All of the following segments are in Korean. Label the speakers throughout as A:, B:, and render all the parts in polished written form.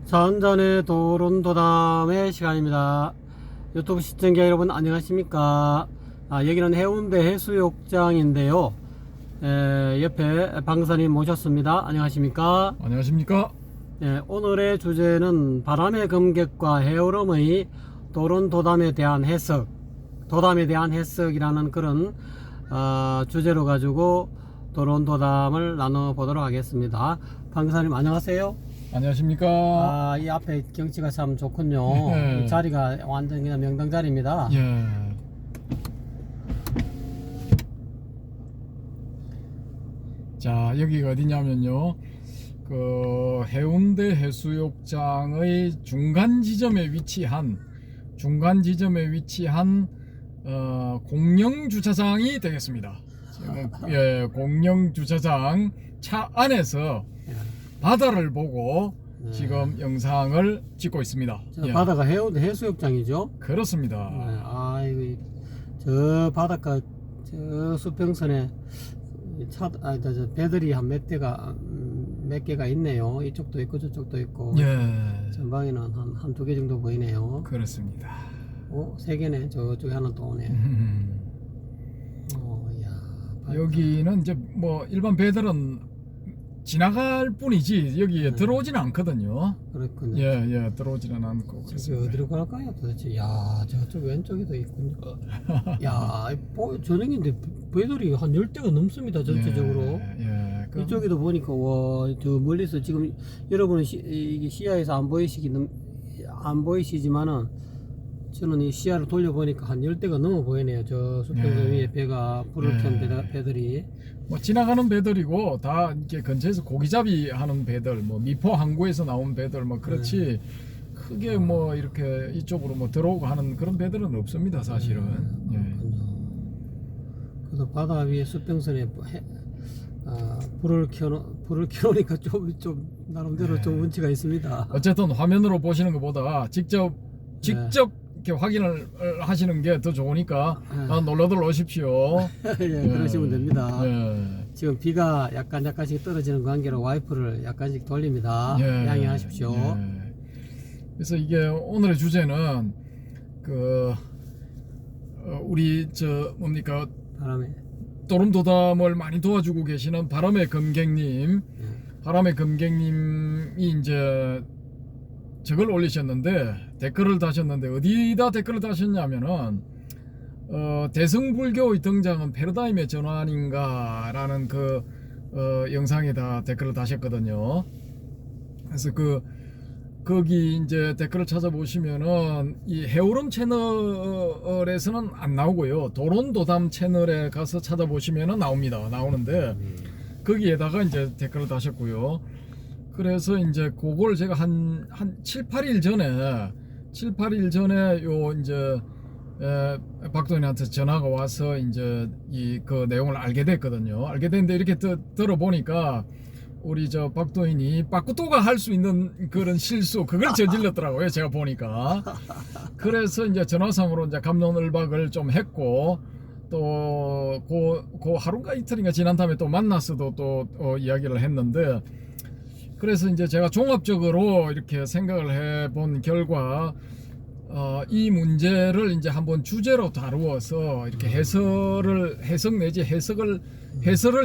A: 전전의 도론도담의 시간입니다. 유튜브 시청자 여러분 안녕하십니까. 여기는 해운대 해수욕장인데요. 옆에 방사님 모셨습니다. 안녕하십니까.
B: 안녕하십니까.
A: 오늘의 주제는 바람의 금객과 해오름의 도론도담에 대한 해석, 도담에 대한 해석이라는 그런 주제로 가지고 도론도담을 나눠보도록 하겠습니다. 방사님 안녕하세요.
B: 안녕하십니까.
A: 이 앞에 경치가 참 좋군요.
B: 예.
A: 이 자리가 완전 그냥 명당 자리입니다.
B: 예. 자, 여기가 어디냐면요. 그 해운대 해수욕장의 중간 지점에 위치한 공영 주차장이 되겠습니다. 지금 공영 주차장 차 안에서 바다를 보고 지금 영상을 찍고 있습니다.
A: 바다가 해운대 해수욕장이죠.
B: 그렇습니다.
A: 이거 저 바닷가 저 수평선에 저 배들이 한 몇 개가 있네요. 이쪽도 있고 저쪽도 있고. 전방에는 한 두 개 정도 보이네요.
B: 그렇습니다.
A: 세 개네. 저쪽에 하나 또 오네.
B: 여기는 이제 뭐 일반 배들은 지나갈 뿐이지 여기에 들어오지는 않거든요.
A: 그렇군요.
B: 들어오지는 않고.
A: 저기 어디로 갈까요 도대체? 저쪽 왼쪽에도 있군요. 저녁인데 배들이 한 10대가 넘습니다. 전체적으로. 이쪽에도 보니까 저 멀리서 지금 여러분은 이게 시야에서 안 보이시지만은 저는 이 시야를 돌려보니까 한 10대가 넘어 보이네요. 저 수평선 위에 배가 불을 켠 배들이.
B: 뭐 지나가는 배들이고 다 이렇게 근처에서 고기잡이 하는 배들, 뭐 미포 항구에서 나온 배들 뭐 그렇지 크게 뭐 이렇게 이쪽으로 뭐 들어오고 하는 그런 배들은 없습니다, 사실은.
A: 그래서 바다 위에 수평선에 불을 켜놓으니까 좀 나름대로 좀 운치가 있습니다.
B: 어쨌든 화면으로 보시는 것보다 직접 이렇게 확인을 하시는 게 더 좋으니까 놀러들 오십시오.
A: 그러시면 됩니다. 지금 비가 약간씩 떨어지는 관계로 와이프를 약간씩 돌립니다. 양해하십시오.
B: 그래서 이게 오늘의 주제는 우리
A: 바람에
B: 도름도담을 많이 도와주고 계시는 바람의 금객님이 이제 저걸 올리셨는데 댓글을 다셨는데 어디다 댓글을 다셨냐면은 대승불교의 등장은 패러다임의 전환인가 라는 영상에다 댓글을 다셨거든요. 그래서 거기 이제 댓글을 찾아보시면은 이 해오름 채널에서는 안 나오고요. 도론도담 채널에 가서 찾아보시면은 나오는데 거기에다가 이제 댓글을 다셨고요. 그래서 이제 그걸 제가 한 7, 8일 전에 이제 박도인한테 전화가 와서 이제 그 내용을 알게 됐거든요. 알게 됐는데 이렇게 들어보니까 우리 박도인이 빠꾸토가 할 수 있는 그런 실수 그걸 저질렀더라고요. 제가 보니까. 그래서 이제 전화상으로 이제 갑론을박을 좀 했고 또 그 하루인가 이틀인가 지난 다음에 또 만나서도 또 이야기를 했는데 그래서 이제 제가 종합적으로 이렇게 생각을 해본 결과 이 문제를 이제 한번 주제로 다루어서 이렇게 해석을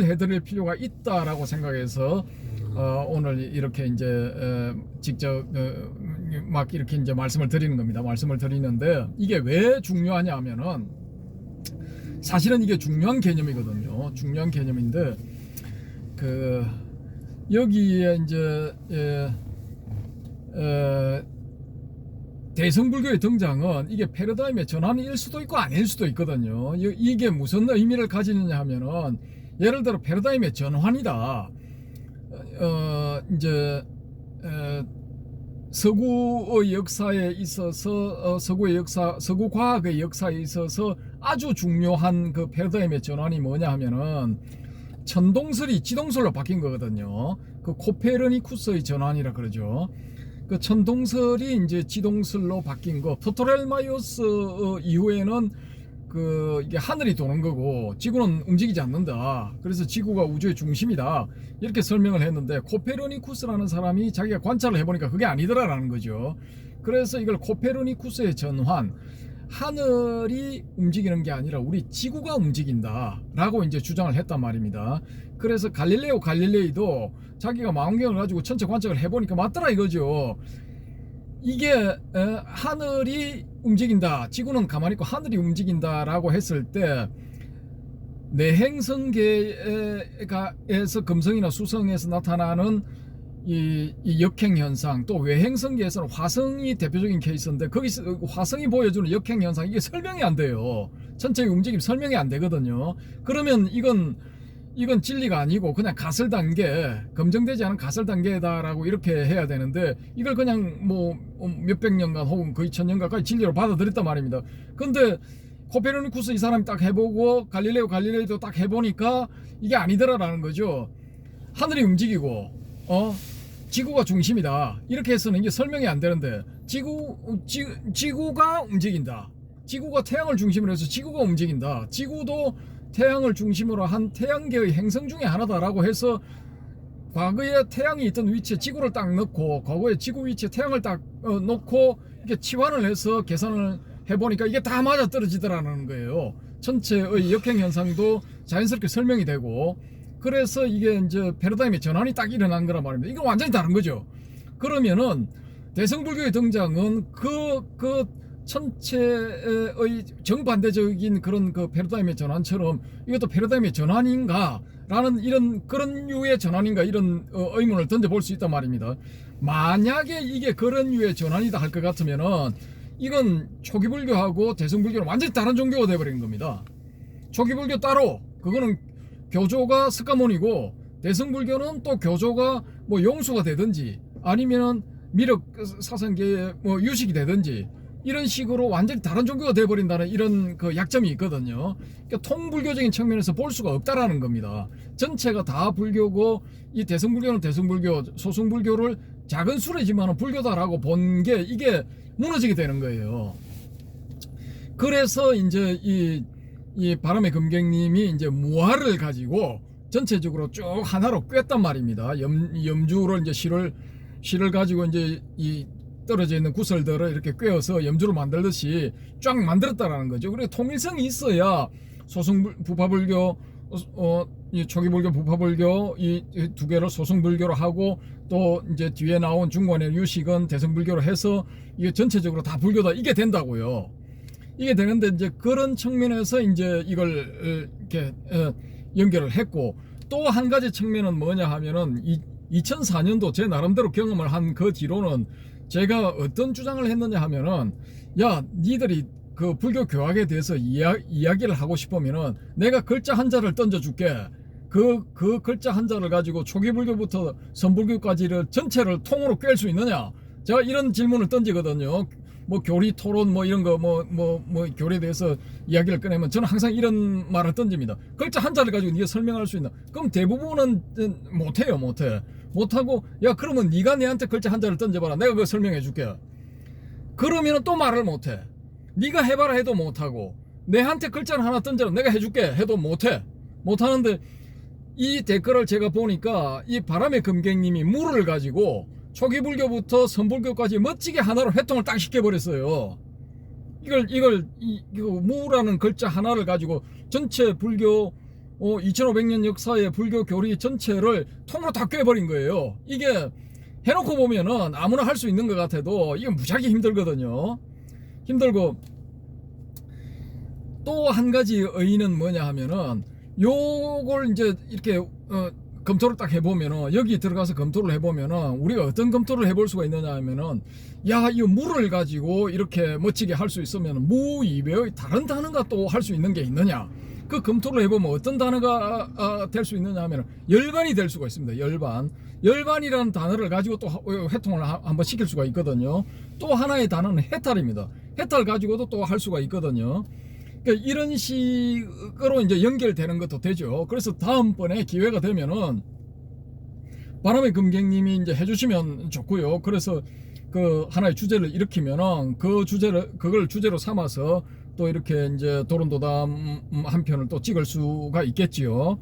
B: 해드릴 필요가 있다라고 생각해서 오늘 이렇게 이제 직접 막 이렇게 이제 말씀을 드리는 겁니다. 말씀을 드리는데 이게 왜 중요하냐 하면은 사실은 이게 중요한 개념이거든요. 중요한 개념인데 여기에 이제 대승불교의 등장은 이게 패러다임의 전환일 수도 있고 아닐 수도 있거든요. 이게 무슨 의미를 가지느냐 하면은 예를 들어 패러다임의 전환이다. 이제 서구의 역사에 있어서 서구 과학의 역사에 있어서 아주 중요한 그 패러다임의 전환이 뭐냐 하면은 천동설이 지동설로 바뀐 거거든요. 그 코페르니쿠스의 전환이라 그러죠. 그 천동설이 이제 지동설로 바뀐 거. 프토렐마이오스 이후에는 이게 하늘이 도는 거고 지구는 움직이지 않는다. 그래서 지구가 우주의 중심이다. 이렇게 설명을 했는데 코페르니쿠스라는 사람이 자기가 관찰을 해보니까 그게 아니더라라는 거죠. 그래서 이걸 코페르니쿠스의 전환, 하늘이 움직이는 게 아니라 우리 지구가 움직인다라고 이제 주장을 했단 말입니다. 그래서 갈릴레이도 자기가 망원경을 가지고 천체 관측을 해보니까 맞더라 이거죠. 이게 하늘이 움직인다, 지구는 가만히 있고 하늘이 움직인다라고 했을 때 내행성계에서 금성이나 수성에서 나타나는 이 역행 현상, 또 외행성계에서는 화성이 대표적인 케이스인데 거기서 화성이 보여주는 역행 현상, 이게 설명이 안 돼요. 전체의 움직임 설명이 안 되거든요. 그러면 이건 진리가 아니고 그냥 가설단계, 검증되지 않은 가설단계다라고 이렇게 해야 되는데 이걸 그냥 뭐 몇백 년간 혹은 거의 1000년간까지 진리로 받아들였단 말입니다. 근데 코페르니쿠스 이 사람이 딱 해보고 갈릴레이도 딱 해보니까 이게 아니더라라는 거죠. 하늘이 움직이고 지구가 중심이다, 이렇게 해서는 이게 설명이 안 되는데 지구가 움직인다, 지구가 태양을 중심으로 해서 지구가 움직인다, 지구도 태양을 중심으로 한 태양계의 행성 중에 하나다라고 해서 과거에 태양이 있던 위치에 지구를 딱 넣고 과거에 지구 위치에 태양을 딱 놓고 이렇게 치환을 해서 계산을 해보니까 이게 다 맞아 떨어지더라는 거예요. 전체의 역행 현상도 자연스럽게 설명이 되고, 그래서 이게 이제 패러다임의 전환이 딱 일어난 거란 말입니다. 이건 완전히 다른 거죠. 그러면은 대성불교의 등장은 그 천체의 정반대적인 그런 그 패러다임의 전환처럼 이것도 패러다임의 전환인가 라는 그런 류의 전환인가, 이런 의문을 던져볼 수 있단 말입니다. 만약에 이게 그런 류의 전환이다 할 것 같으면은 이건 초기불교하고 대성불교는 완전히 다른 종교가 되어버린 겁니다. 초기불교 따로, 그거는 교조가 스카몬이고, 대성불교는 또 교조가 뭐 용수가 되든지 아니면은 미륵 사상계의 뭐 유식이 되든지 이런 식으로 완전히 다른 종교가 되어버린다는 이런 그 약점이 있거든요. 그러니까 통불교적인 측면에서 볼 수가 없다라는 겁니다. 전체가 다 불교고 이 대성불교는 대성불교, 소승불교를 작은 수레지만 불교다라고 본 게 이게 무너지게 되는 거예요. 그래서 이제 이 바람의 금객님이 이제 무화를 가지고 전체적으로 쭉 하나로 꿰단 말입니다. 염주를 이제 실을 가지고 이제 이 떨어져 있는 구설들을 이렇게 꿰어서 염주를 만들듯이 쫙 만들었다라는 거죠. 그리고 통일성이 있어야 부파불교, 이 초기불교, 부파불교 이 두 개를 소승불교로 하고, 또 이제 뒤에 나온 중관의 유식은 대성불교로 해서 이게 전체적으로 다 불교다, 이게 된다고요. 이게 되는데 이제 그런 측면에서 이제 이걸 이렇게 연결을 했고, 또 한 가지 측면은 뭐냐 하면은 2004년도 제 나름대로 경험을 한 그 뒤로는 제가 어떤 주장을 했느냐 하면은, 야, 니들이 그 불교 교학에 대해서 이야기를 하고 싶으면은 내가 글자 한자를 던져줄게. 그 글자 한자를 가지고 초기불교부터 선불교까지를 전체를 통으로 꿰을 수 있느냐? 제가 이런 질문을 던지거든요. 뭐 교리 토론 뭐 이런 거 뭐 교리에 대해서 이야기를 꺼내면 저는 항상 이런 말을 던집니다. 글자 한자를 가지고 네가 설명할 수 있나? 그럼 대부분은 못해요. 못하고, 야, 그러면 네가 내한테 글자 한자를 던져봐라, 내가 그거 설명해 줄게. 그러면은 또 말을 못해. 네가 해봐라 해도 못하고, 내한테 글자를 하나 던져라 내가 해줄게 해도 못하는데, 이 댓글을 제가 보니까 이 바람의 금객님이 무를 가지고 초기불교부터 선불교까지 멋지게 하나로 회통을 딱 시켜버렸어요. 이걸 무라는 글자 하나를 가지고 전체 불교 2500년 역사의 불교 교리 전체를 통으로 다 꿰버린 거예요. 이게 해놓고 보면은 아무나 할 수 있는 것 같아도 이게 무지하게 힘들거든요. 힘들고, 또 한 가지 의의는 뭐냐 하면은, 요걸 이제 이렇게 검토를 딱 해보면은, 여기 들어가서 검토를 해보면은 우리가 어떤 검토를 해볼 수가 있느냐 하면은, 야, 이 물을 가지고 이렇게 멋지게 할 수 있으면 무 이외의 다른 단어가 또 할 수 있는 게 있느냐, 그 검토를 해보면 어떤 단어가 될 수 있느냐 하면 열반이 될 수가 있습니다. 열반이라는 단어를 가지고 또 회통을 한번 시킬 수가 있거든요. 또 하나의 단어는 해탈입니다. 해탈 가지고도 또 할 수가 있거든요. 그러니까 이런 식으로 이제 연결되는 것도 되죠. 그래서 다음번에 기회가 되면은 바람의 금객님이 이제 해주시면 좋고요. 그래서 그 하나의 주제를 일으키면은 그걸 주제로 삼아서 또 이렇게 이제 도론도담 한 편을 또 찍을 수가 있겠지요.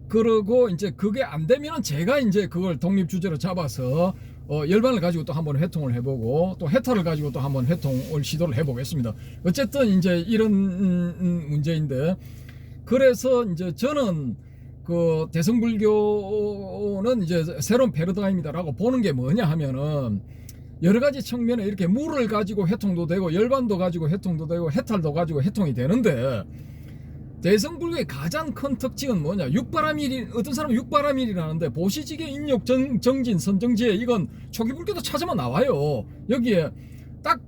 B: 그러고 이제 그게 안 되면은 제가 이제 그걸 독립 주제로 잡아서 열반을 가지고 또 한번 회통을 해보고 또 해탈을 가지고 또 한번 회통을 시도를 해보겠습니다. 어쨌든 이제 이런 문제인데, 그래서 이제 저는 그 대성불교는 이제 새로운 패러다임이다라고 보는 게 뭐냐 하면은, 여러 가지 측면에 이렇게 물을 가지고 해통도 되고 열반도 가지고 해통도 되고 해탈도 가지고 해통이 되는데, 대성불교의 가장 큰 특징은 뭐냐? 육바라밀이, 어떤 사람은 육바라밀이라는데 보시지계 인욕 정진 선정지에, 이건 초기불교도 찾으면 나와요. 여기에 딱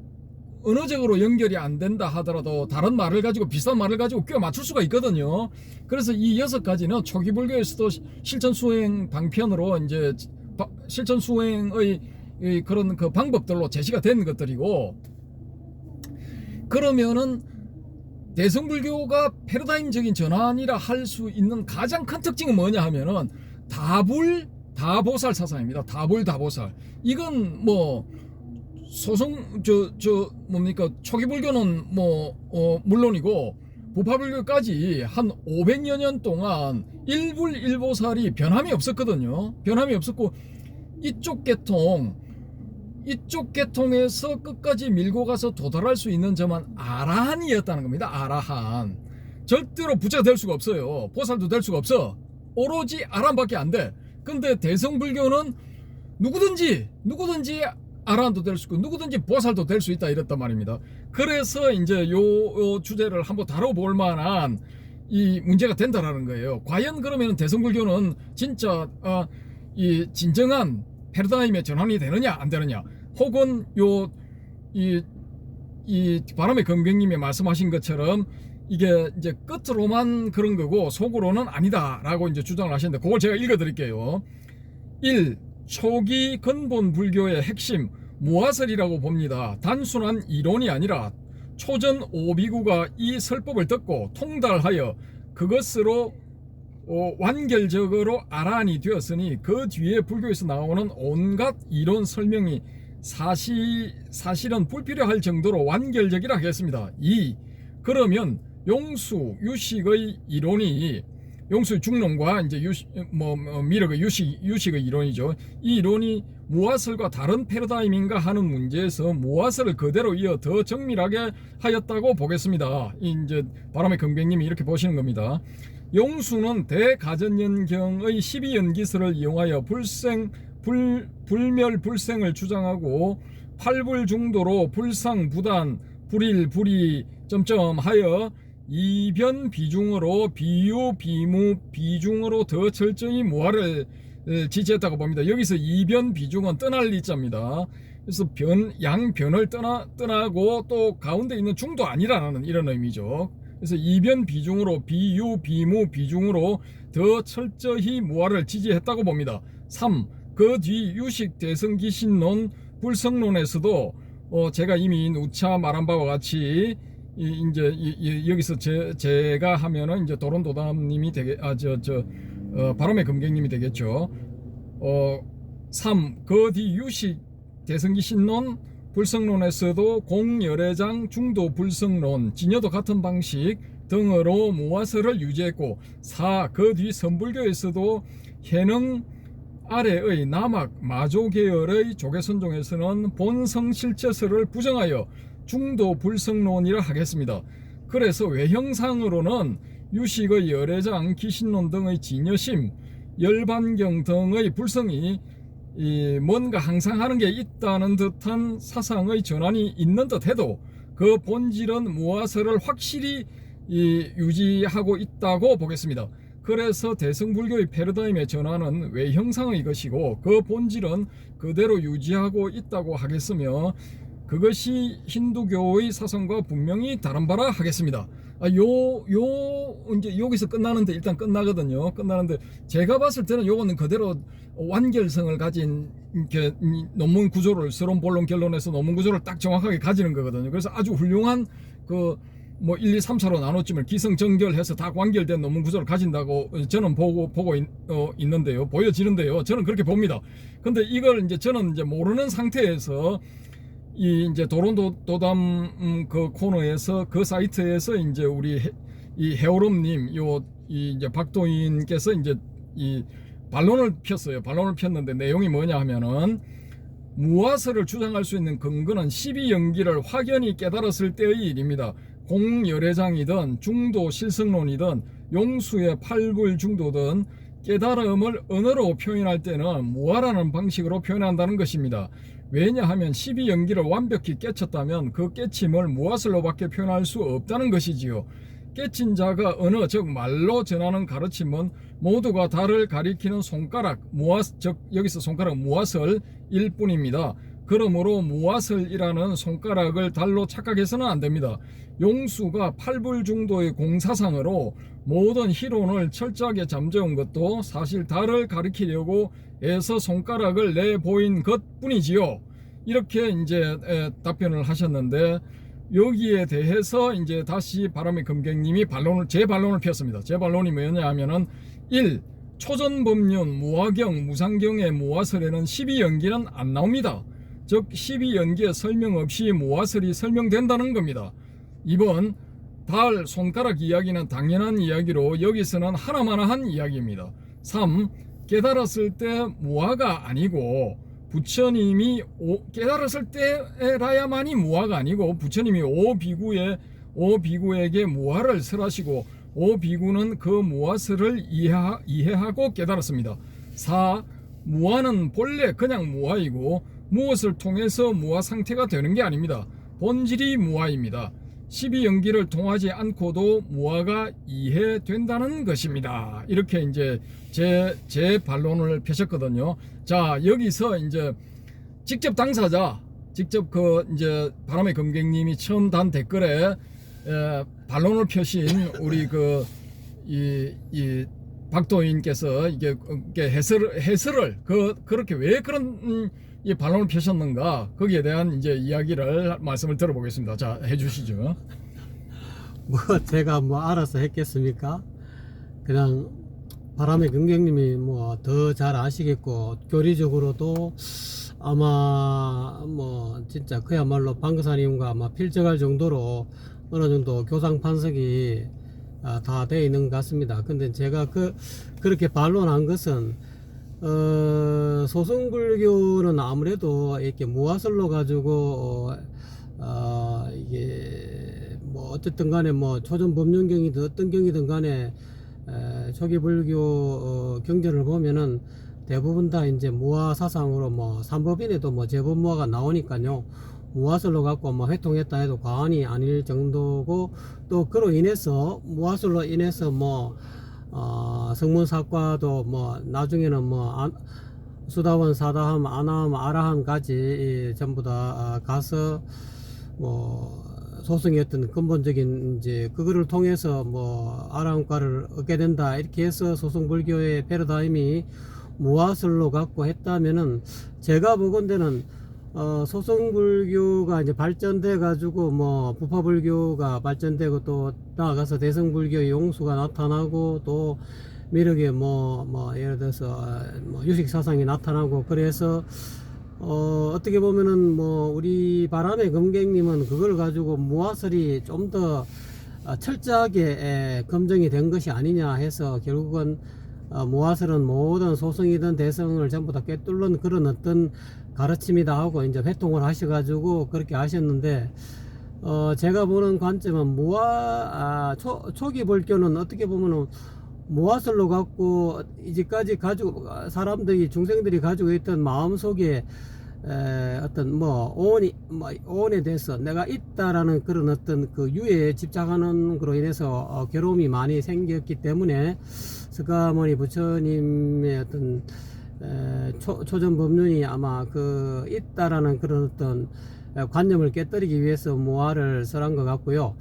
B: 언어적으로 연결이 안 된다 하더라도 다른 말을 가지고, 비슷한 말을 가지고 껴 맞출 수가 있거든요. 그래서 이 6가지는 초기불교에서도 실천수행 방편으로 이제 실천수행의 그런 그 방법들로 제시가 된 것들이고, 그러면은 대성불교가 패러다임적인 전환이라 할 수 있는 가장 큰 특징은 뭐냐 하면은 다보살 사상입니다. 다보살. 이건 뭐 뭡니까, 초기불교는 물론이고 부파불교까지 한 500여 년 동안 일불일보살이 변함이 없었거든요. 변함이 없었고, 이쪽 계통에서 끝까지 밀고 가서 도달할 수 있는 점은 아라한이었다는 겁니다. 아라한. 절대로 부처가 될 수가 없어요. 보살도 될 수가 없어. 오로지 아라한밖에 안 돼. 근데 대성불교는 누구든지 아라한도 될 수 있고 누구든지 보살도 될 수 있다, 이랬단 말입니다. 그래서 이제 요 주제를 한번 다뤄볼 만한 이 문제가 된다라는 거예요. 과연 그러면 대성불교는 진짜 이 진정한 패러다임의 전환이 되느냐 안 되느냐, 혹은 이 바람의 건경님이 말씀하신 것처럼 이게 이제 끝으로만 그런 거고 속으로는 아니다라고 이제 주장을 하시는데, 그걸 제가 읽어드릴게요. 1. 초기 근본 불교의 핵심 무화설이라고 봅니다. 단순한 이론이 아니라 초전 오비구가 이 설법을 듣고 통달하여 그것으로 완결적으로 아라한이 되었으니 그 뒤에 불교에서 나오는 온갖 이론 설명이 사실은 불필요할 정도로 완결적이라 하겠습니다. 2. 그러면 용수, 유식의 이론이, 용수의 중론과 이제 미륵의 유식의 이론이죠. 이 이론이 무화설과 다른 패러다임인가 하는 문제에서 무화설을 그대로 이어 더 정밀하게 하였다고 보겠습니다. 이제 바람의 건경님이 이렇게 보시는 겁니다. 용수는 대가전연경의 12연기설을 이용하여 불멸불생을 주장하고 팔불중도로 불상부단 불일 하여 이변 비중으로 비유 비무 비중으로 더 철저히 무화를 지지했다고 봅니다. 여기서 이변 비중은 떠날 리자입니다. 그래서 양변을 떠나고 또 가운데 있는 중도 아니라는 이런 의미죠. 그래서 이변 비중으로 비유 비무 비중으로 더 철저히 무화를 지지했다고 봅니다. 3. 그 뒤 유식 대성기신론 불성론에서도 제가 이미 누차 말한 바와 같이 이제 여기서 제가 하면은 이제 도론도담님이 되게 바람의 금경님이 되겠죠. 3. 그 뒤 유식 대성기신론 불성론에서도 공열애장 중도 불성론 진여도 같은 방식 등으로 무화설을 유지했고, 4. 그 뒤 선불교에서도 해능 아래의 남학 마조 계열의 조계선종에서는 본성실체설을 부정하여 중도 불성론이라 하겠습니다. 그래서 외형상으로는 유식의 열애장, 기신론 등의 진여심, 열반경 등의 불성이 뭔가 항상 하는 게 있다는 듯한 사상의 전환이 있는 듯 해도 그 본질은 무화설을 확실히 유지하고 있다고 보겠습니다. 그래서 대성불교의 패러다임의 전환은 외형상의 것이고 그 본질은 그대로 유지하고 있다고 하겠으며 그것이 힌두교의 사상과 분명히 다른 바라 하겠습니다. 이제 여기서 끝나는데 일단 끝나거든요. 끝나는데 제가 봤을 때는 요거는 그대로 완결성을 가진 이렇게 논문 구조를 서론 본론 결론에서 논문 구조를 딱 정확하게 가지는 거거든요. 그래서 아주 훌륭한 1, 2, 3차로 나눠지면 기성정결해서 다 완결된 논문 구조를 가진다고 저는 보고 있는데요. 보여지는데요. 저는 그렇게 봅니다. 근데 이걸 이제 저는 이제 모르는 상태에서 이 이제 도론도담 그 코너에서 그 사이트에서 이제 우리 이 해오름님 이 이제 박도인께서 이제 이 반론을 폈어요. 반론을 폈는데 내용이 뭐냐 하면은 무화설을 주장할 수 있는 근거는 12연기를 확연히 깨달았을 때의 일입니다. 공열애장이든 중도 실성론이든 용수의 팔불중도든 깨달음을 언어로 표현할 때는 무화라는 방식으로 표현한다는 것입니다. 왜냐하면 12연기를 완벽히 깨쳤다면 그 깨침을 무화설로밖에 표현할 수 없다는 것이지요. 깨친 자가 언어 즉 말로 전하는 가르침은 모두가 달을 가리키는 손가락 즉 여기서 손가락 무화설일 뿐입니다. 그러므로 무화설이라는 손가락을 달로 착각해서는 안 됩니다. 용수가 팔불중도의 공사상으로 모든 희론을 철저하게 잠재운 것도 사실 달을 가리키려고 해서 손가락을 내보인 것뿐이지요. 이렇게 이제 답변을 하셨는데, 여기에 대해서 이제 다시 바람의 금객님이 제 반론을 폈습니다. 제 반론이 뭐냐 하면은 1. 초전법륜, 무화경, 무상경의 무화설에는 12연기는 안 나옵니다. 즉 12연기의 설명 없이 무화설이 설명된다는 겁니다. 2번, 달, 손가락 이야기는 당연한 이야기로 여기서는 하나마나한 이야기입니다. 3. 깨달았을 때 무화가 아니고 부처님이 깨달았을 때라야만이 무화가 아니고 부처님이 오비구에게 무화를 설하시고 오비구는 그 무화설을 이해하고 깨달았습니다. 4. 무화는 본래 그냥 무화이고 무엇을 통해서 무화 상태가 되는 게 아닙니다. 본질이 무화입니다. 12연기를 통하지 않고도 무화가 이해된다는 것입니다. 이렇게 이제 제 반론을 펴셨거든요. 자, 여기서 이제 직접 당사자, 직접 그 이제 바람의 금객님이 처음 단 댓글에 반론을 펴신 우리 이 박도인께서 이게 해설을 그렇게 왜 그런 이 반론을 펴셨는가, 거기에 대한 이제 이야기를 말씀을 들어보겠습니다. 자, 해주시죠.
A: 뭐 제가 뭐 알아서 했겠습니까? 그냥 바람의 금객님이 뭐 더 잘 아시겠고, 교리적으로도 아마 뭐 진짜 그야말로 방금사님과 아마 필적할 정도로 어느 정도 교상 판석이 다 되어 있는 것 같습니다. 근데 제가 그렇게 반론한 것은 소승불교는 아무래도 이렇게 무화설로 가지고 이게 뭐 어쨌든 간에 뭐 초전법륜경이든 어떤 경이든 간에 초기 불교 경전을 보면은 대부분 다 이제 무화 사상으로 뭐 삼법인에도 뭐 제법무화가 나오니까요. 무화설로 갖고 뭐 회통했다 해도 과언이 아닐 정도고, 또 그로 인해서 무화설로 인해서 뭐 성문사과도 뭐 나중에는 뭐 수다원, 사다함, 아나함, 아라함까지 전부 다 가서 뭐 소승의 어떤 근본적인 이제 그거를 통해서 뭐 아라함과를 얻게 된다, 이렇게 해서 소승불교의 패러다임이 무화설로 갖고 했다면은, 제가 보건대는 소승불교가 이제 발전돼 가지고 뭐 부파불교가 발전되고 또 나아가서 대승불교의 용수가 나타나고 또 미륵에 뭐 예를 들어서 뭐 유식사상이 나타나고, 그래서 어떻게 보면은 뭐 우리 바람의 금객님은 그걸 가지고 무화설이 좀 더 철저하게 검증이 된 것이 아니냐 해서, 결국은 무화설은 모든 소승이든 대승을 전부 다 꿰뚫는 그런 어떤 가르침이다 하고 이제 회통을 하셔가지고 그렇게 하셨는데, 제가 보는 관점은 초기 불교는 어떻게 보면은 무화설로 갖고 이제까지 가지고 사람들이 중생들이 가지고 있던 마음속에 어떤 뭐 오온에 대해서 내가 있다라는 그런 어떤 그 유에 집착하는 그로 인해서 괴로움이 많이 생겼기 때문에 스가모니 부처님의 어떤 초전법륜이 아마 그 있다라는 그런 어떤 관념을 깨뜨리기 위해서 무화를 설한 것 같고요.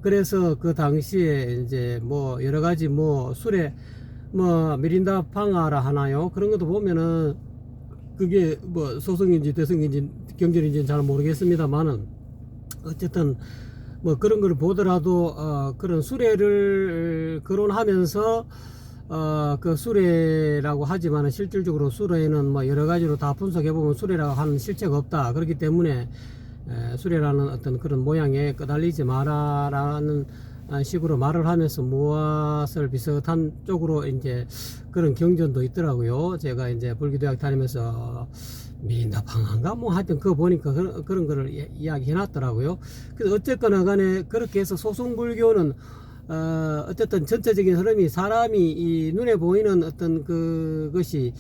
A: 그래서 그 당시에 이제 뭐 여러 가지 뭐 술에 뭐 미린다 방아라 하나요? 그런 것도 보면은 그게 뭐 소승인지 대승인지 경전인지는 잘 모르겠습니다만은, 어쨌든 뭐 그런 걸 보더라도 그런 수레를 거론하면서 그 수레라고 하지만은 실질적으로 수레에는 뭐 여러 가지로 다 분석해 보면 수레라고 하는 실체가 없다. 그렇기 때문에 수레라는 어떤 그런 모양에 끄달리지 마라라는 식으로 말을 하면서 무엇을 비슷한 쪽으로 이제 그런 경전도 있더라고요. 제가 이제 불교대학 다니면서 민다방한가 뭐 하여튼 그거 보니까 그런 거를 이야기해 놨더라고요. 그래서 어쨌거나 간에 그렇게 해서 소승불교는 어쨌든 전체적인 흐름이 사람이 이 눈에 보이는 어떤 그것이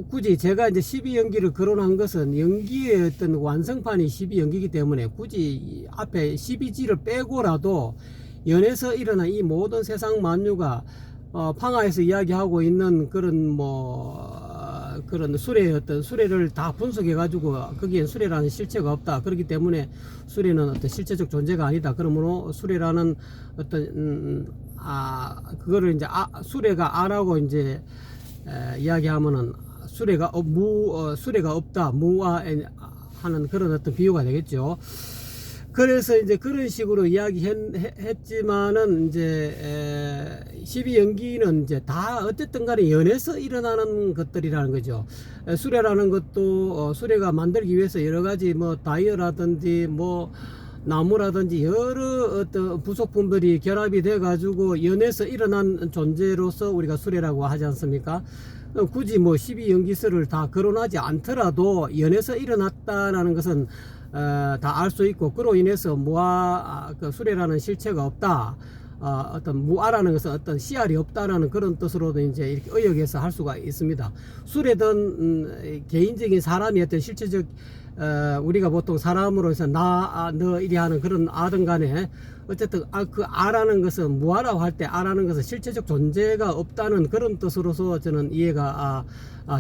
A: 굳이 제가 이제 12연기를 거론한 것은 연기의 어떤 완성판이 12연기이기 때문에 굳이 앞에 12지를 빼고라도 연에서 일어난 이 모든 세상 만유가 방하에서 이야기하고 있는 그런 그런 수레의 어떤 수레를 다 분석해 가지고 거기엔 수레라는 실체가 없다. 그렇기 때문에 수레는 어떤 실체적 존재가 아니다. 그러므로 수레라는 어떤 그거를 이제 수레가 아라고 이제 이야기하면은 수레가 수레가 없다. 무아 하는 그런 어떤 비유가 되겠죠. 그래서 이제 그런 식으로 이야기했지만은 이제 12연기는 이제 다 어쨌든 간에 연에서 일어나는 것들이라는 거죠. 수레라는 것도 수레가 만들기 위해서 여러 가지 뭐 다이어라든지 뭐 나무라든지 여러 어떤 부속품들이 결합이 돼 가지고 연에서 일어난 존재로서 우리가 수레라고 하지 않습니까? 굳이 뭐 12연기설을 다 거론하지 않더라도 연에서 일어났다라는 것은 다 알 수 있고, 그로 인해서 그 수레라는 실체가 없다. 어떤 무아라는 것은 어떤 씨알이 없다라는 그런 뜻으로도 이제 이렇게 의역해서 할 수가 있습니다. 수레든 개인적인 사람이 어떤 실체적 우리가 보통 사람으로 해서 너 이리 하는 그런 아든 간에 어쨌든 그 아라는 것은 무아라고 할 때 아라는 것은 실체적 존재가 없다는 그런 뜻으로서 저는 이해가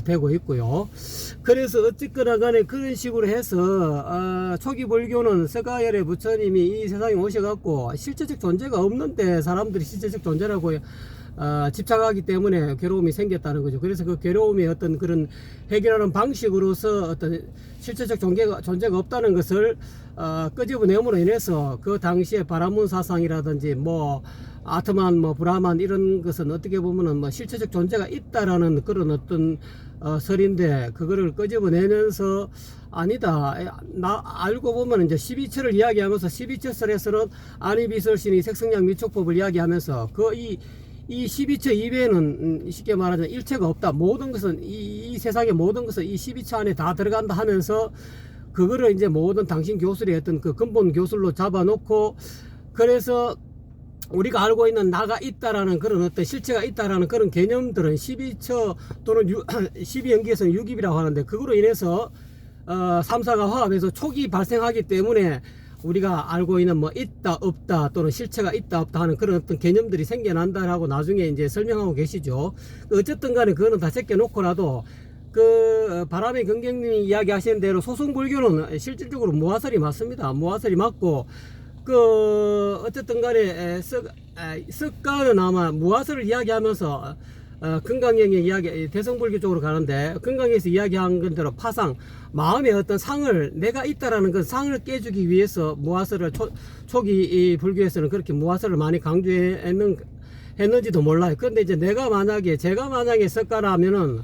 A: 되고 있고요. 그래서 어쨌거나 간에 그런 식으로 해서 초기 불교는 서가열의 부처님이 이 세상에 오셔갖고 실체적 존재가 없는데 사람들이 실체적 존재라고 집착하기 때문에 괴로움이 생겼다는 거죠. 그래서 그 괴로움의 어떤 그런 해결하는 방식으로서 어떤 실체적 존재가 없다는 것을 끄집어내므로 인해서 그 당시에 바라문 사상이라든지 뭐 아트만 뭐 브라만 이런 것은 어떻게 보면은 뭐 실체적 존재가 있다라는 그런 어떤 설인데, 그거를 끄집어내면서 아니다, 알고 보면 이제 12처를 이야기하면서 12처설에서는 아니비설신이 색성량 미촉법을 이야기하면서 이 12처 이외에는 쉽게 말하자면 일체가 없다. 모든 것은 이 세상의 모든 것은 이 12처 안에 다 들어간다 하면서 그거를 이제 모든 당신 교술의 어떤 그 근본 교술로 잡아놓고, 그래서 우리가 알고 있는 나가 있다라는 그런 어떤 실체가 있다라는 그런 개념들은 12처 또는 12연기에서는 유깁이라고 하는데, 그거로 인해서 3사가 화합해서 촉이 발생하기 때문에 우리가 알고 있는 뭐 있다 없다 또는 실체가 있다 없다 하는 그런 어떤 개념들이 생겨난다라고 나중에 이제 설명하고 계시죠. 어쨌든 간에 그거는 다 제껴놓고라도 그 바람의 경경님이 이야기하시는 대로 소승불교는 실질적으로 무화설이 맞습니다. 무화설이 맞고, 그 어쨌든 간에 석가는 아마 무화설을 이야기하면서 금강경의 이야기 대성불교 쪽으로 가는데, 금강에서 이야기한 것대로 파상, 마음의 어떤 상을 내가 있다라는 그 상을 깨주기 위해서 무화설을 초기 이 불교에서는 그렇게 무화설을 많이 강조했는지도 몰라요. 그런데 이제 제가 만약에 석가라면은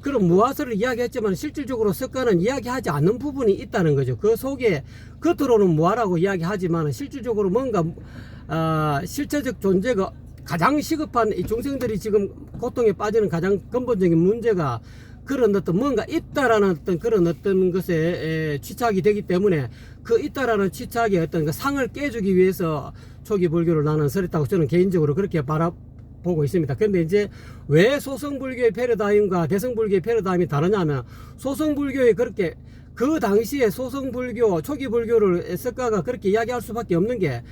A: 그런 무화설을 이야기했지만 실질적으로 석가는 이야기하지 않는 부분이 있다는 거죠. 그 속에 겉으로는 무화라고 이야기하지만 실질적으로 뭔가 실체적 존재가 가장 시급한 이 중생들이 지금 고통에 빠지는 가장 근본적인 문제가 그런 어떤 뭔가 있다라는 어떤 그런 어떤 것에 취착이 되기 때문에 그 있다라는 취착의 어떤 그 상을 깨주기 위해서 초기 불교를 나는 설했다고 저는 개인적으로 그렇게 보고 있습니다. 근데 이제 왜 소승불교의 패러다임과 대승불교의 패러다임이 다르냐면, 소승불교의 그렇게 그 당시에 소승불교 초기 불교를 석가가 그렇게 이야기할 수밖에 없는 게,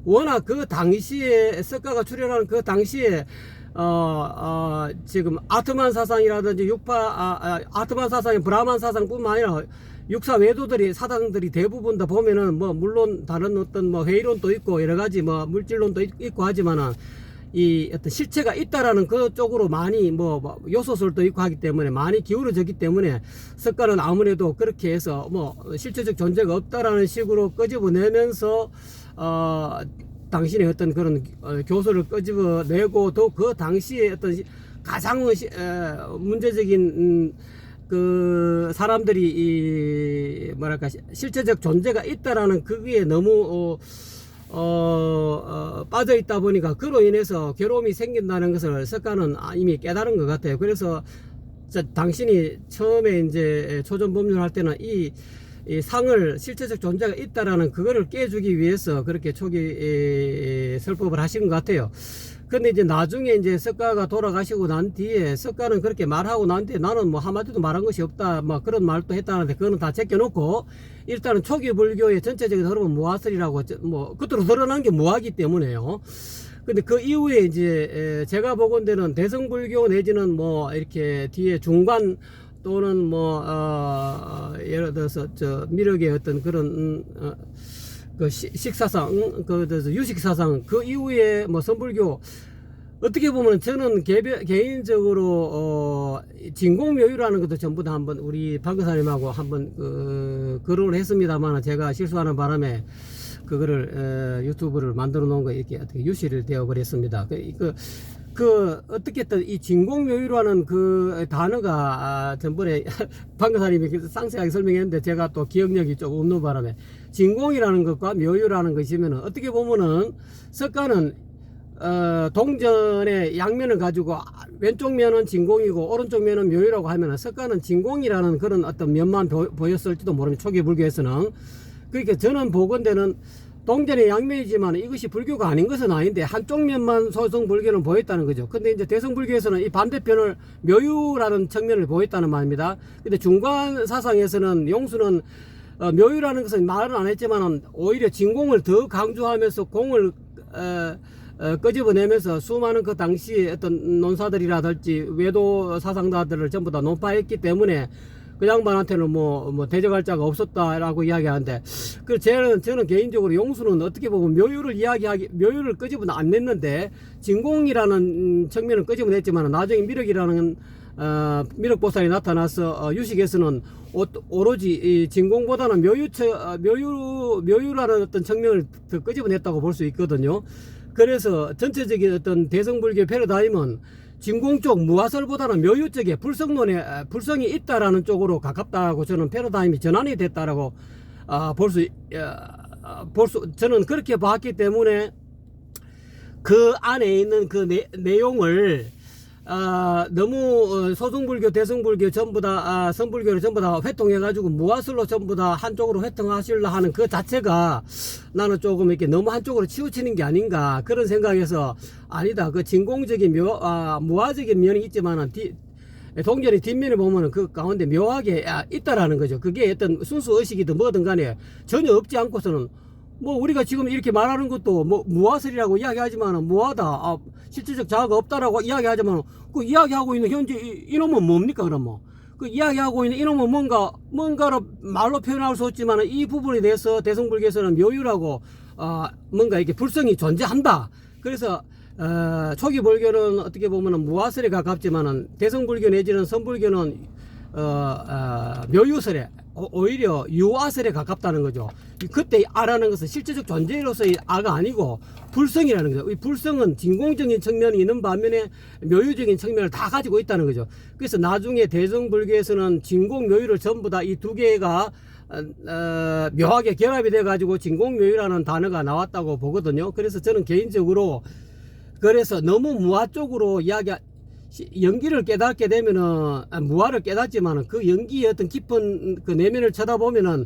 A: 워낙 그 당시에 석가가 출현하는 그 당시에 지금 아트만 사상이라든지 아트만 사상이 브라만 사상뿐만 아니라 육사 외도들이 사상들이 대부분 다 보면은 뭐 물론 다른 어떤 뭐 회의론도 있고 여러 가지 뭐 물질론도 있고 하지만은 이 어떤 실체가 있다라는 그 쪽으로 많이 뭐 요소설도 있고 하기 때문에 많이 기울어졌기 때문에 석가는 아무래도 그렇게 해서 뭐 실체적 존재가 없다라는 식으로 끄집어내면서 당신의 어떤 그런 교소를 끄집어내고, 또 그 당시에 어떤 가장 문제적인 그 사람들이 이 뭐랄까 실체적 존재가 있다라는 그게 너무 빠져 있다 보니까 그로 인해서 괴로움이 생긴다는 것을 석가는 이미 깨달은 것 같아요. 그래서 당신이 처음에 이제 초전 법률할 때는 이 상을 실체적 존재가 있다라는 그거를 깨주기 위해서 그렇게 초기 설법을 하시는 것 같아요. 근데 이제 나중에 이제 석가가 돌아가시고 난 뒤에 석가는 그렇게 말하고 난 뒤에 나는 뭐 한마디도 말한 것이 없다 뭐 그런 말도 했다는데 그거는 다 제껴놓고 일단은 초기 불교의 전체적인 흐름은 무아설이라고 뭐 끝으로 드러난 게 무아기 때문에요. 근데 그 이후에 이제 제가 보건대는 대성불교 내지는 뭐 이렇게 뒤에 중관 또는 뭐 예를 들어서 저 미륵의 어떤 그런 그 식사상, 그 유식사상, 그 이후에 뭐 선불교 어떻게 보면 저는 개인적으로 진공묘유라는 것도 전부 다 한번 우리 박근사님하고 한번 거론을 했습니다만 제가 실수하는 바람에 그거를 유튜브를 만들어 놓은 거 이렇게 어떻게 유실을 되어 버렸습니다. 어떻게든 이 진공묘유라는 그 단어가 전번에 방금사님이 상세하게 설명했는데 제가 또 기억력이 조금 없는 바람에 진공이라는 것과 묘유라는 것이면은 어떻게 보면은 석가는 동전의 양면을 가지고 왼쪽 면은 진공이고 오른쪽 면은 묘유라고 하면은 석가는 진공이라는 그런 어떤 면만 보였을지도 모릅니다. 초기 불교에서는. 그러니까 저는 보건대는 동전의 양면이지만 이것이 불교가 아닌 것은 아닌데 한쪽 면만 소성 불교는 보였다는 거죠. 근데 이제 대성 불교에서는 이 반대편을 묘유라는 측면을 보였다는 말입니다. 근데 중간 사상에서는 용수는 묘유라는 것은 말은 안 했지만 오히려 진공을 더 강조하면서 공을 끄집어내면서 수많은 그 당시 어떤 논사들이라든지 외도 사상가들을 전부 다 논파했기 때문에 그 양반한테는 뭐 대적할 자가 없었다라고 이야기하는데, 저는 개인적으로 용수는 어떻게 보면 묘유를 끄집어 안 냈는데, 진공이라는 측면을 끄집어 냈지만, 나중에 미륵이라는, 미륵보살이 나타나서, 유식에서는 오로지 이 진공보다는 묘유라는 어떤 측면을 더 끄집어 냈다고 볼 수 있거든요. 그래서 전체적인 어떤 대성불교 패러다임은 진공 쪽 무아설보다는 묘유 쪽에 불성이 있다라는 쪽으로 가깝다고 저는 패러다임이 전환이 됐다라고 저는 그렇게 봤기 때문에 그 안에 있는 그 내용을 너무 소승불교, 대승불교 전부 다 선불교를 전부 다 회통해가지고 무아설로 전부 다 한쪽으로 회통하시려 하는 그 자체가 나는 조금 이렇게 너무 한쪽으로 치우치는 게 아닌가 그런 생각에서 아니다. 그 진공적인 무아적인 면이 있지만은 동전의 뒷면에 보면은 그 가운데 묘하게 있다라는 거죠. 그게 어떤 순수 의식이든 뭐든 간에 전혀 없지 않고서는 뭐 우리가 지금 이렇게 말하는 것도 뭐 무아설이라고 이야기하지만은 무아다 실질적 자아가 없다라고 이야기하지만 그 이야기하고 있는 현재 이놈은 뭡니까 그러면 그 이야기하고 있는 이놈은 뭔가로 말로 표현할 수 없지만은 이 부분에 대해서 대성불교에서는 묘유라고 뭔가 이렇게 불성이 존재한다. 그래서 초기 불교는 어떻게 보면은 무아설에 가깝지만은 대성불교 내지는 선불교는 묘유설에 오히려 유아설에 가깝다는 거죠. 그때 아라는 것은 실제적 존재로서의 아가 아니고 불성이라는 거죠. 이 불성은 진공적인 측면이 있는 반면에 묘유적인 측면을 다 가지고 있다는 거죠. 그래서 나중에 대성불교에서는 진공 묘유를 전부 다 이 두 개가 묘하게 결합이 돼 가지고 진공묘유라는 단어가 나왔다고 보거든요. 그래서 저는 개인적으로 그래서 너무 무아 쪽으로 연기를 깨닫게 되면은 무아를 깨닫지만은 그 연기의 어떤 깊은 그 내면을 쳐다보면은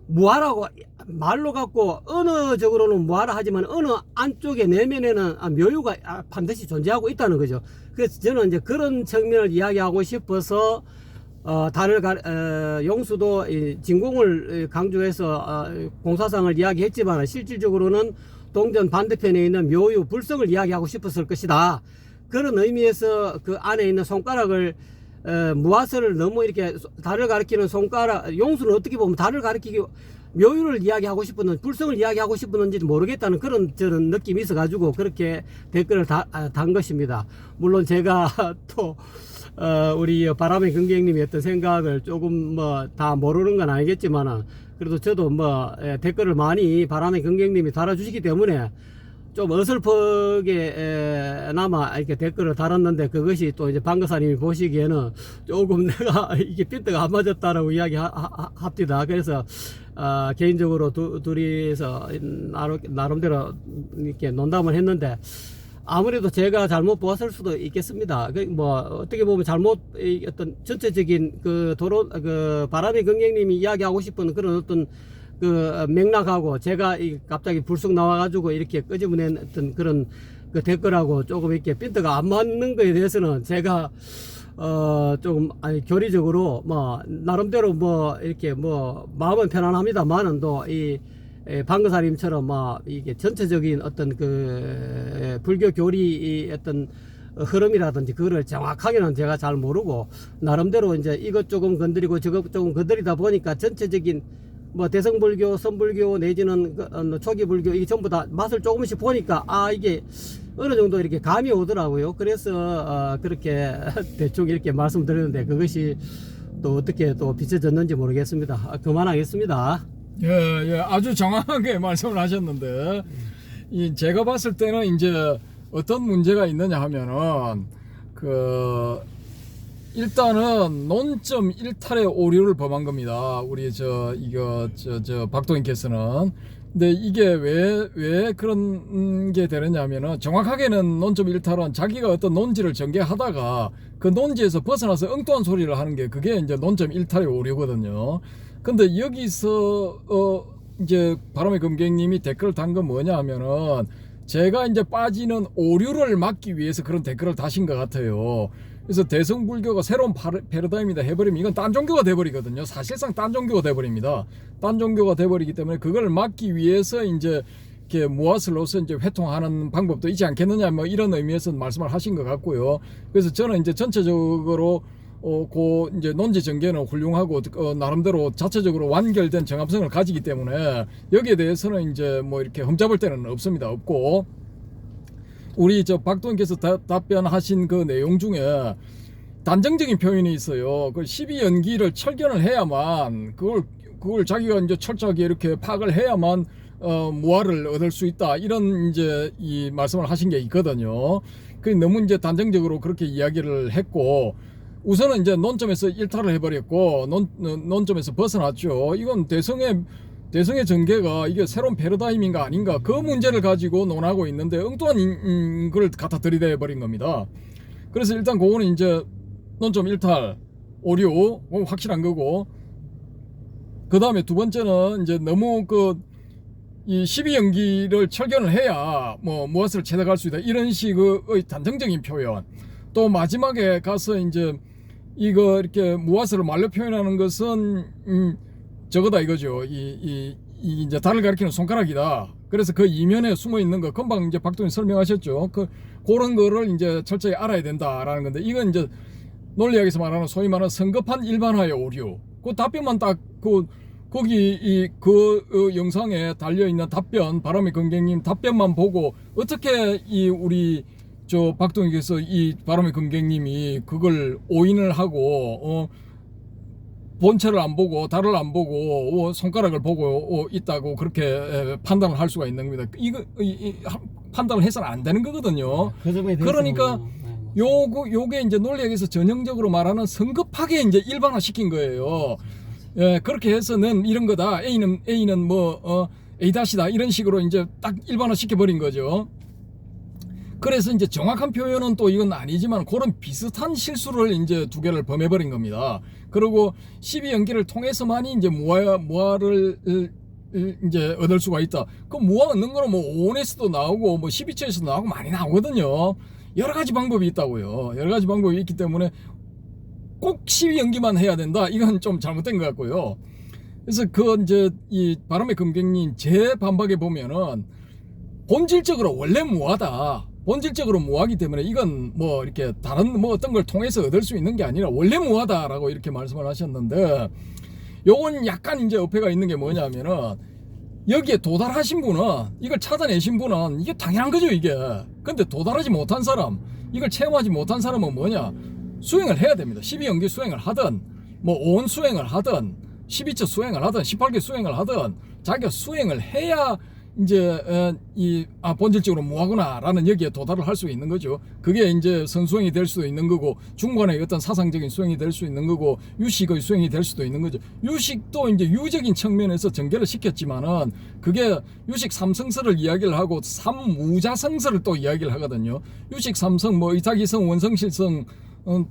A: 무아라고 말로 갖고 언어적으로는 무아라 하지만 어느 안쪽의 내면에는 묘유가 반드시 존재하고 있다는 거죠. 그래서 저는 이제 그런 측면을 이야기하고 싶어서 용수도 진공을 강조해서 공사상을 이야기했지만 실질적으로는 동전 반대편에 있는 묘유 불성을 이야기하고 싶었을 것이다. 그런 의미에서 그 안에 있는 손가락을 무아설을 너무 이렇게 달을 가리키는 손가락 용수는 어떻게 보면 달을 가리키기 묘유를 이야기하고 싶었는지 불성을 이야기하고 싶었는지 모르겠다는 그런 저는 느낌이 있어 가지고 그렇게 댓글을 단 것입니다. 물론 제가 또 우리 바람의 긍정님이 어떤 생각을 조금 뭐 다 모르는 건 아니겠지만은 그래도 저도 뭐 댓글을 많이 바람의 긍정님이 달아주시기 때문에 좀 어설프게 나마 이렇게 댓글을 달았는데 그것이 또 이제 방거사님이 보시기에는 조금 내가 이게 핀트가 안 맞았다라고 이야기합니다. 그래서 개인적으로 둘이서 나름대로 이렇게 논담을 했는데 아무래도 제가 잘못 보았을 수도 있겠습니다. 뭐 어떻게 보면 잘못 어떤 전체적인 그 바람의 긍정님이 이야기하고 싶은 그런 어떤 그 맥락하고 제가 갑자기 불쑥 나와가지고 이렇게 끄집어낸 어떤 그런 그 댓글하고 조금 이렇게 핀트가 안 맞는 거에 대해서는 제가 조금 교리적으로 뭐 나름대로 뭐 이렇게 뭐 마음은 편안합니다만은 또 이 방거사님처럼 뭐 이게 전체적인 어떤 그 불교 교리 어떤 흐름이라든지 그거를 정확하게는 제가 잘 모르고 나름대로 이제 이것 조금 건드리고 저것 조금 건드리다 보니까 전체적인 뭐 대성불교, 선불교 내지는 초기불교 이게 전부 다 맛을 조금씩 보니까 이게 어느 정도 이렇게 감이 오더라고요. 그래서 그렇게 대충 이렇게 말씀드렸는데 그것이 또 어떻게 또 비춰졌는지 모르겠습니다. 그만하겠습니다.
B: 예, 아주 정확하게 말씀을 하셨는데 제가 봤을 때는 이제 어떤 문제가 있느냐 하면은 일단은 논점 일탈의 오류를 범한 겁니다. 우리 저 박도인께서는. 근데 이게 왜 그런 게 되느냐면은 정확하게는 논점 일탈은 자기가 어떤 논지를 전개하다가 그 논지에서 벗어나서 엉뚱한 소리를 하는 게 그게 이제 논점 일탈의 오류거든요. 근데 여기서 이제 바람의 금객님이 댓글을 단 건 뭐냐 하면은 제가 이제 빠지는 오류를 막기 위해서 그런 댓글을 다신 것 같아요. 그래서 대성불교가 새로운 패러다임이다 해버리면 이건 딴 종교가 돼버리거든요. 사실상 딴 종교가 돼버립니다. 딴 종교가 돼버리기 때문에 그걸 막기 위해서 이제 이렇게 무아슬로서 이제 회통하는 방법도 있지 않겠느냐 뭐 이런 의미에서 말씀을 하신 것 같고요. 그래서 저는 이제 전체적으로 이제 논지 전개는 훌륭하고 나름대로 자체적으로 완결된 정합성을 가지기 때문에 여기에 대해서는 이제 뭐 이렇게 흠잡을 데는 없고 우리 저 박도인께서 답변하신 그 내용 중에 단정적인 표현이 있어요. 그 12연기를 철견을 해야만 그걸 자기가 이제 철저하게 이렇게 파악을 해야만 무아를 얻을 수 있다 이런 이제 이 말씀을 하신 게 있거든요. 그 너무 이제 단정적으로 그렇게 이야기를 했고. 우선은 이제 논점에서 일탈을 해버렸고 논점에서 벗어났죠. 이건 대성의 전개가 이게 새로운 패러다임인가 아닌가 그 문제를 가지고 논하고 있는데 엉뚱한 걸 갖다 들이대 버린 겁니다. 그래서 일단 그거는 이제 논점 일탈 오류 확실한 거고 그 다음에 두 번째는 이제 너무 이 12연기를 철견을 해야 뭐 무엇을 체득할 수 있다 이런 식의 단정적인 표현. 또 마지막에 가서 이제 이거 이렇게 무아스를 말로 표현하는 것은 저거다 이거죠. 이제 달을 가리키는 손가락이다. 그래서 그 이면에 숨어 있는 거 금방 이제 박도인 설명하셨죠. 그런 거를 이제 철저히 알아야 된다라는 건데 이건 이제 논리학에서 말하는 소위 말하는 성급한 일반화의 오류. 그 답변만 딱 거기 그 영상에 달려 있는 답변 바람의 금객님 답변만 보고 어떻게 우리 저 박동희께서 이 바람의 금객님이 그걸 오인을 하고 본체를 안 보고 달을 안 보고 손가락을 보고 있다고 그렇게 판단을 할 수가 있는 겁니다. 이거 판단을 해서는 안 되는 거거든요. 그러니까 요게 이제 논리학에서 전형적으로 말하는 성급하게 이제 일반화 시킨 거예요. 예, 그렇게 해서는 이런 거다. A는 뭐 A-다 이런 식으로 이제 딱 일반화 시켜 버린 거죠. 그래서 이제 정확한 표현은 또 이건 아니지만 그런 비슷한 실수를 이제 두 개를 범해버린 겁니다. 그리고 12연기를 통해서만이 이제 무아를 이제 얻을 수가 있다. 그 무아 얻는 거는 뭐 오온에서도 나오고 뭐 12처에서도 나오고 많이 나오거든요. 여러 가지 방법이 있다고요. 여러 가지 방법이 있기 때문에 꼭 12연기만 해야 된다. 이건 좀 잘못된 것 같고요. 그래서 이제 이 바람의 금객님 제 반박에 보면은 본질적으로 원래 무아다. 본질적으로 무아하기 때문에 이건 뭐 이렇게 다른 뭐 어떤 걸 통해서 얻을 수 있는 게 아니라 원래 무아다라고 이렇게 말씀을 하셨는데 요건 약간 이제 어폐가 있는 게 뭐냐면은 여기에 도달하신 분은 이걸 찾아내신 분은 이게 당연한 거죠 이게. 근데 도달하지 못한 사람 이걸 체험하지 못한 사람은 뭐냐 수행을 해야 됩니다. 12연기 수행을 하든 뭐 5원 수행을 하든 12처 수행을 하든 18개 수행을 하든 자기가 수행을 해야 이제 본질적으로 뭐하구나라는 여기에 도달을 할 수 있는 거죠. 그게 이제 선수행이 될 수도 있는 거고, 중간에 어떤 사상적인 수행이 될 수 있는 거고, 유식의 수행이 될 수도 있는 거죠. 유식도 이제 유적인 측면에서 전개를 시켰지만은 그게 유식 삼성설을 이야기를 하고 삼무자성설을 또 이야기를 하거든요. 유식 삼성, 뭐 이타기성, 원성실성,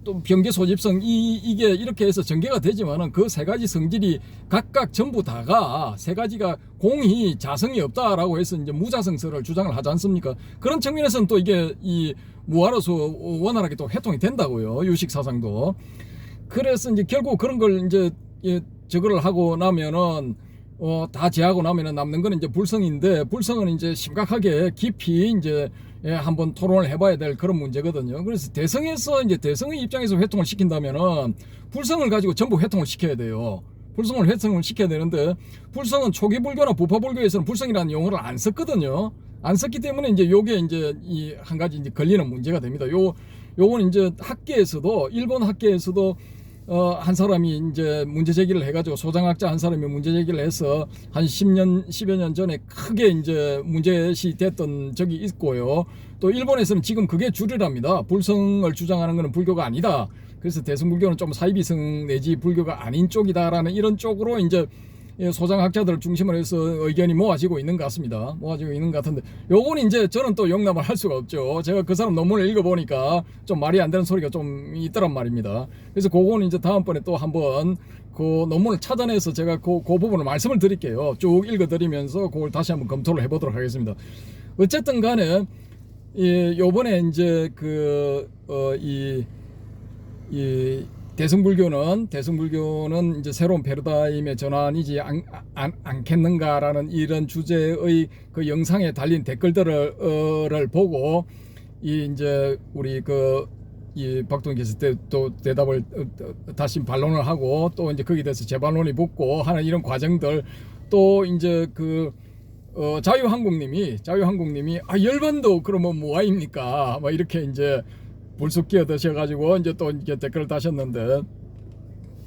B: 또 병계 소집성, 이게 이렇게 해서 전개가 되지만은 그 세 가지 성질이 각각 전부 다가 세 가지가 공히 자성이 없다라고 해서 이제 무자성설을 주장을 하지 않습니까? 그런 측면에서는 또 이게 이 무아로서 원활하게 또 회통이 된다고요. 유식 사상도. 그래서 이제 결국 그런 걸 이제 저거를 하고 나면은 다 제하고 나면은 남는 거는 이제 불성인데, 불성은 이제 심각하게 깊이 이제 한번 토론을 해봐야 될 그런 문제거든요. 그래서 대성에서 이제 대성의 입장에서 회통을 시킨다면은 불성을 가지고 전부 회통을 시켜야 돼요. 불성을 회통을 시켜야 되는데, 불성은 초기 불교나 부파 불교에서는 불성이라는 용어를 안 썼거든요. 안 썼기 때문에 이제 요게 이제 이 한 가지 이제 걸리는 문제가 됩니다. 요건 이제 학계에서도, 일본 학계에서도 한 사람이 이제 문제 제기를 해가지고, 소장학자 한 사람이 문제 제기를 해서 한 10여 년 전에 크게 이제 문제시 됐던 적이 있고요. 또 일본에서는 지금 그게 주류랍니다. 불성을 주장하는 것은 불교가 아니다. 그래서 대승불교는 좀 사이비성 내지 불교가 아닌 쪽이다라는 이런 쪽으로 이제 소장학자들을 중심으로 해서 의견이 모아지고 있는 것 같습니다. 모아지고 있는 것 같은데, 요건 이제 저는 또 용납을 할 수가 없죠. 제가 그 사람 논문을 읽어보니까 좀 말이 안 되는 소리가 좀 있더란 말입니다. 그래서 그거는 이제 다음번에 또 한번 그 논문을 찾아내서 제가 그 부분을 말씀을 드릴게요. 쭉 읽어드리면서 그걸 다시 한번 검토를 해보도록 하겠습니다. 어쨌든 간에 요번에 이제 대승불교는 이제 새로운 패러다임의 전환이지 않겠는가라는 이런 주제의 그 영상에 달린 댓글들을 보고 이제 우리 이 박동희께서 또 대답을 다시 반론을 하고, 또 이제 거기에 대해서 재반론이 붙고 하는 이런 과정들, 또 이제 자유한국님이 열반도 그러면 뭐하입니까? 막 이렇게 이제 불쑥 끼어드셔가지고 이제 또 이렇게 댓글을 다셨는데,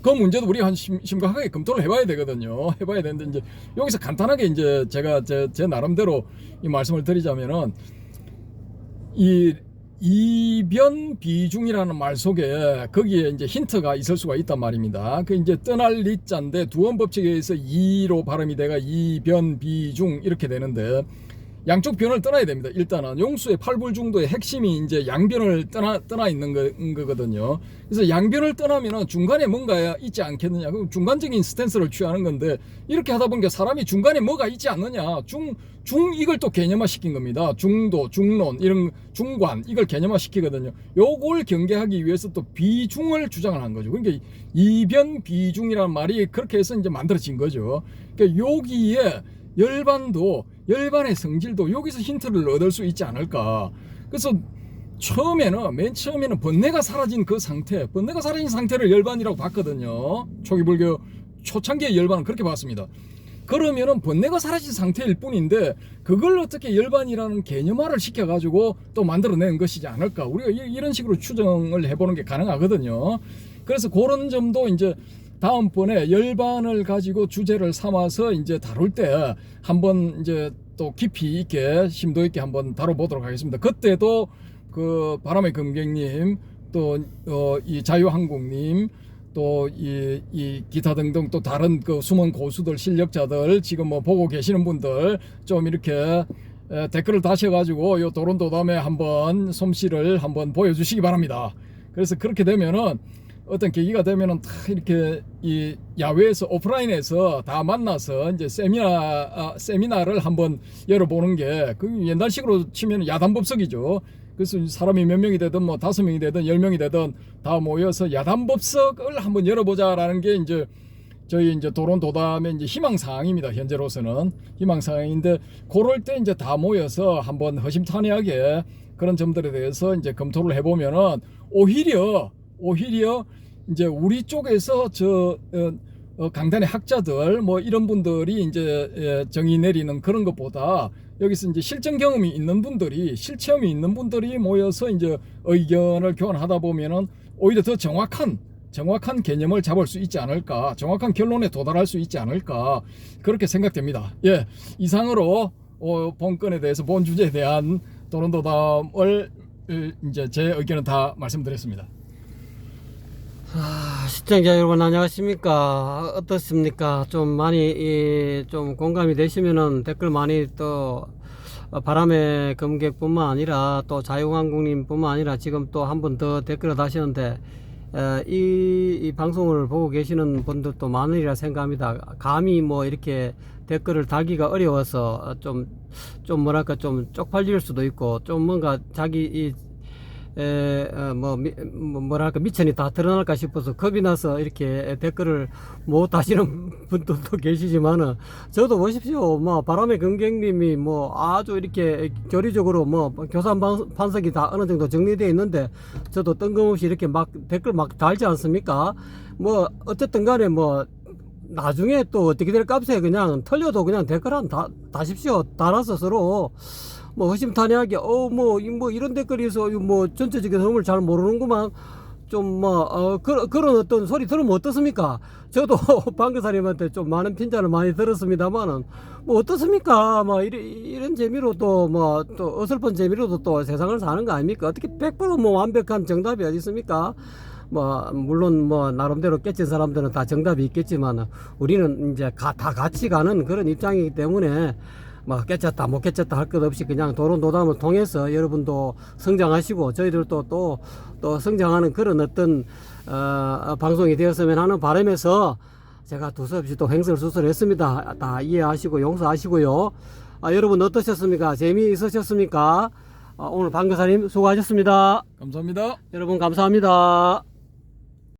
B: 그 문제도 우리가 심각하게 검토를 해봐야 되거든요. 해봐야 되는데, 이제 여기서 간단하게 이제 제가 제 나름대로 이 말씀을 드리자면은, 이 이변 비중이라는 말 속에 거기에 이제 힌트가 있을 수가 있단 말입니다. 그 이제 떠날 리자인데 두원 법칙에 의해서 이로 발음이 돼가 이변 비중 이렇게 되는데, 양쪽 변을 떠나야 됩니다. 일단은 용수의 팔불중도의 핵심이 이제 양변을 떠나 있는 거거든요. 그래서 양변을 떠나면은 중간에 뭔가 있지 않겠느냐. 그럼 중간적인 스탠스를 취하는 건데, 이렇게 하다 보니까 사람이 중간에 뭐가 있지 않느냐. 이걸 또 개념화 시킨 겁니다. 중도, 중론, 이런 중관, 이걸 개념화 시키거든요. 요걸 경계하기 위해서 또 비중을 주장을 한 거죠. 그러니까 이변 비중이라는 말이 그렇게 해서 이제 만들어진 거죠. 그러니까 여기에 열반의 성질도 여기서 힌트를 얻을 수 있지 않을까. 그래서 맨 처음에는 번뇌가 사라진 그 상태, 번뇌가 사라진 상태를 열반이라고 봤거든요. 초기 불교 초창기의 열반은 그렇게 봤습니다. 그러면은 번뇌가 사라진 상태일 뿐인데, 그걸 어떻게 열반이라는 개념화를 시켜가지고 또 만들어낸 것이지 않을까. 우리가 이런 식으로 추정을 해보는 게 가능하거든요. 그래서 그런 점도 이제 다음번에 열반을 가지고 주제를 삼아서 이제 다룰 때 한번 이제 또 깊이 있게 심도 있게 한번 다뤄보도록 하겠습니다. 그때도 그 바람의 금객님, 또 이 자유한국님, 또 이 기타 등등 또 다른 그 숨은 고수들, 실력자들, 지금 뭐 보고 계시는 분들 좀 이렇게 댓글을 다셔가지고 요 도론도담에 한번 솜씨를 한번 보여주시기 바랍니다. 그래서 그렇게 되면은 어떤 계기가 되면은 다 이렇게 이 야외에서, 오프라인에서 다 만나서 이제 세미나를 한번 열어보는 게, 그 옛날식으로 치면 야단법석이죠. 그래서 사람이 몇 명이 되든 뭐 5명이 되든 10명이 되든 다 모여서 야단법석을 한번 열어보자라는 게 이제 저희 이제 도론도담의 이제 희망사항입니다. 현재로서는 희망사항인데, 그럴 때 이제 다 모여서 한번 허심탄회하게 그런 점들에 대해서 이제 검토를 해보면은 오히려 이제 우리 쪽에서 강단의 학자들 뭐 이런 분들이 이제 정의 내리는 그런 것보다, 여기서 이제 실전 경험이 있는 분들이, 실체험이 있는 분들이 모여서 이제 의견을 교환하다 보면은 오히려 더 정확한 개념을 잡을 수 있지 않을까, 정확한 결론에 도달할 수 있지 않을까, 그렇게 생각됩니다. 예, 이상으로 본건에 대해서 본 주제에 대한 도론도담을 이제 제 의견은 다 말씀드렸습니다.
A: 시청자 여러분 안녕하십니까? 어떻습니까? 좀 많이 좀 공감이 되시면은 댓글 많이 또 바람의 검객뿐만 아니라 또 자유한국님뿐만 아니라 지금 또 한 번 더 댓글을 다시는데 이 방송을 보고 계시는 분들도 많으리라 생각합니다. 감히 뭐 이렇게 댓글을 달기가 어려워서 좀 뭐랄까 좀 쪽팔릴 수도 있고 좀 뭔가 자기 뭐랄까 미천이 다 드러날까 싶어서 겁이 나서 이렇게 댓글을 못 다시는 분들도 계시지만은 저도 보십시오. 뭐 바람의 금객님이 뭐 아주 이렇게 교리적으로 뭐 교산 판석이 다 어느 정도 정리되어 있는데 저도 뜬금없이 이렇게 막 댓글 막 달지 않습니까? 뭐 어쨌든 간에 뭐 나중에 또 어떻게 될 값에 그냥 털려도 그냥 댓글 한 다십시오. 달아서 서로 뭐 허심탄회하게 뭐 이런 댓글이 있어 뭐 전체적인 흐름을 잘 모르는구만 좀 그런 어떤 소리 들으면 어떻습니까? 저도 방교사님한테 좀 많은 핀잔을 많이 들었습니다만은 뭐 어떻습니까? 뭐 이런 재미로 또 또 어설픈 재미로도 또 세상을 사는 거 아닙니까? 어떻게 100% 뭐 완벽한 정답이 어디 있습니까? 물론 뭐 나름대로 깨친 사람들은 다 정답이 있겠지만 우리는 이제 다 같이 가는 그런 입장이기 때문에 뭐 깨쳤다 못 깨쳤다 할 것 없이 그냥 도론도담을 통해서 여러분도 성장하시고 저희들도 또 성장하는 그런 어떤 방송이 되었으면 하는 바람에서 제가 두서없이 또 횡설수설했습니다. 다 이해하시고 용서하시고요. 여러분 어떠셨습니까? 재미있으셨습니까? 오늘 방교사님 수고하셨습니다.
B: 감사합니다.
A: 여러분 감사합니다.